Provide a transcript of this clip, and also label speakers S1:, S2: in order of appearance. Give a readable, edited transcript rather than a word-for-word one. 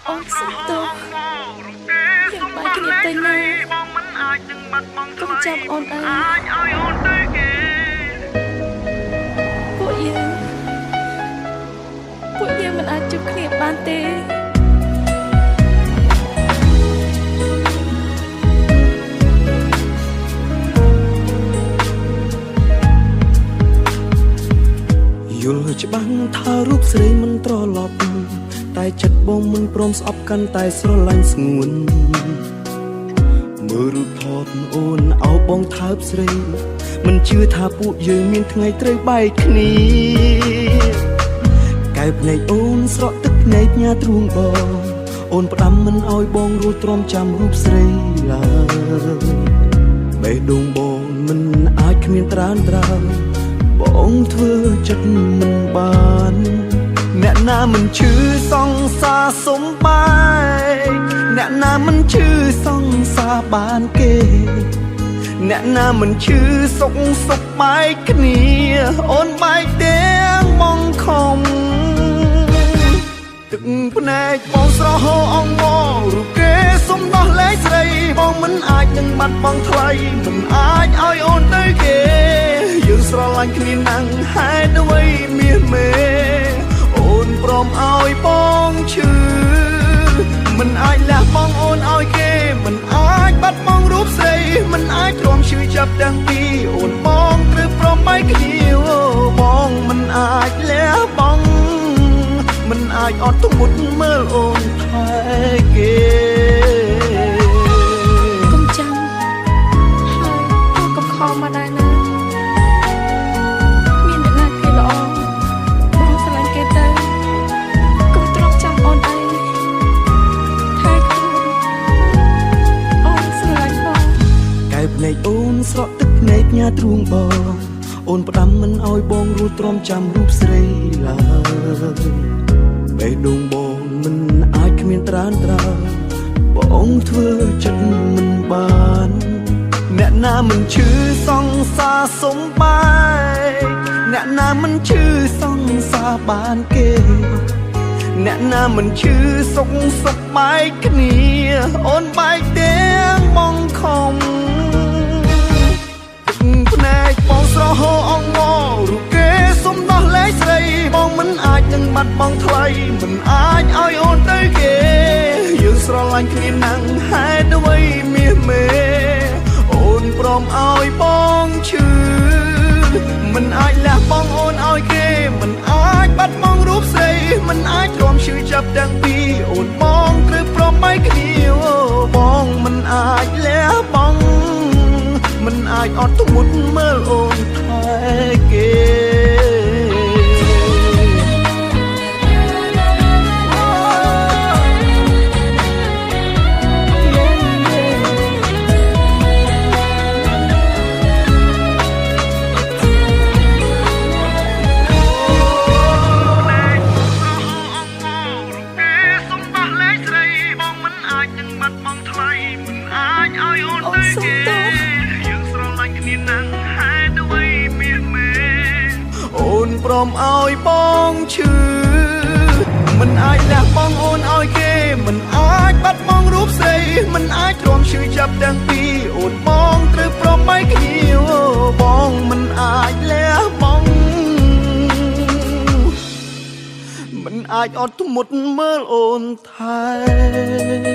S1: អូនសុំទោសយើងបែកគ្នាទៅណាកុំចាំអូនអើយពួកយើងមិនអាចជួបគ្នាបានទេ
S2: យល់ច្បាស់ថារូបស្រីមិនត្រឡប់តែចិត្តបងមិនព្រមស្អប់កាន់តែស្រឡាញ់ស្ងួនមើលរូបថតអូនអោបបងថើបស្រីមិនជឿថាពួកយើងមានថ្ងៃត្រូវបែកគ្នាកែភ្នែកអូនស្រក់ទឹកភ្នែកញ៉ាទ្រូងបងអូនផ្ដាំមិនអោយបងរួចទ្រាំចាំរូបស្រីឡើយបេះដូងបងមិនអាចគ្មានត្រានត្រើយបងធ្វើចិត្តមិនបានអ្នកណាមិនឈឺសង្សារសុំបែកអ្នកណាមិនឈឺសង្សារបានគេអ្នកណាមិនឈឺសុខបែកគ្នាអូនបែកទាំងមកខំទឹកភ្នែកបងស្រហោអងមករូបគេសុំដោះលែងស្រីបងមិនអាចនឹងបាត់បង់ថ្លៃមិនអាចឲ្យអូនទៅគេយើងស្រឡាញ់គ្នាណាំងហេតុអ្វីមាសមេអូនព្រមឲ្យបងឈឺមិនអាចលះបង់អូនឲ្យគេមិនអាចបាត់បង់រូបស្រីមិនអាចទ្រាំឈឺចាប់ទាំងពីរអូនបងត្រូវព្រមបែកគ្នាបងមិនអាចលះបង់មិនអាចអត់ទមុតមើលអូនថែគេ
S1: កុំចាំហើយអូនកុំខំមកដែរណាមានអ្នកណាគេល្អបងស្រឡាញ់គេទៅកុំទ្រាំចាំអូនអីថែខ្លួនអូនស្រឡាញ់បង
S2: កែភ្នែកអូនស្រក់ទឹកភ្នែកញ៉ាទ្រូងបងអូនផ្ដាំមិនអោយបងរួចទ្រាំចាំរូបស្រីឡើយបេះដូងបងមិនអាចគ្មានត្រានត្រើយបងធ្វើចិត្តមិនបានអ្នកណាមិនឈឺសង្សារសុំបែកអ្នកណាមិនឈឺសង្សារបានគេអ្នកណាមិនឈឺសុខបែកគ្នាអូនបែកទាំងមកខំភ្នែកបងស្រហោអងមករូបគេសុំដោះលែងស្រីបងមិនអាចនឹងបាត់បង់ថ្លៃមិនអាចឲ្យអូនទៅគេយើងស្រឡាញ់គ្នាណាំងហេតុអ្វីមាសមេអូនព្រមឲ្យបងឈឺមិនអាចលះបង់អូនឲ្យគេមិនអាចបាត់បង់រូបស្រីមិនអាចទ្រាំឈឺចាប់ទាំងពីរអូនបងត្រូវព្រមបែកគ្នាបងមិនអាចលះបង់មិនអាចអត់ទមុតមើលអូនថែគេព្រមឲ្យបងឈឺមិនអាចលះបង់អូនឲ្យគេមិនអាចបាត់បង់រូបស្រីមិនអាចទ្រាំឈឺចាប់ទាំងពីរអូនបងត្រូវព្រមបែកគ្នាបងមិនអាចលះបង់មិនអាចអត់ធ្មត់មើលអូនថែ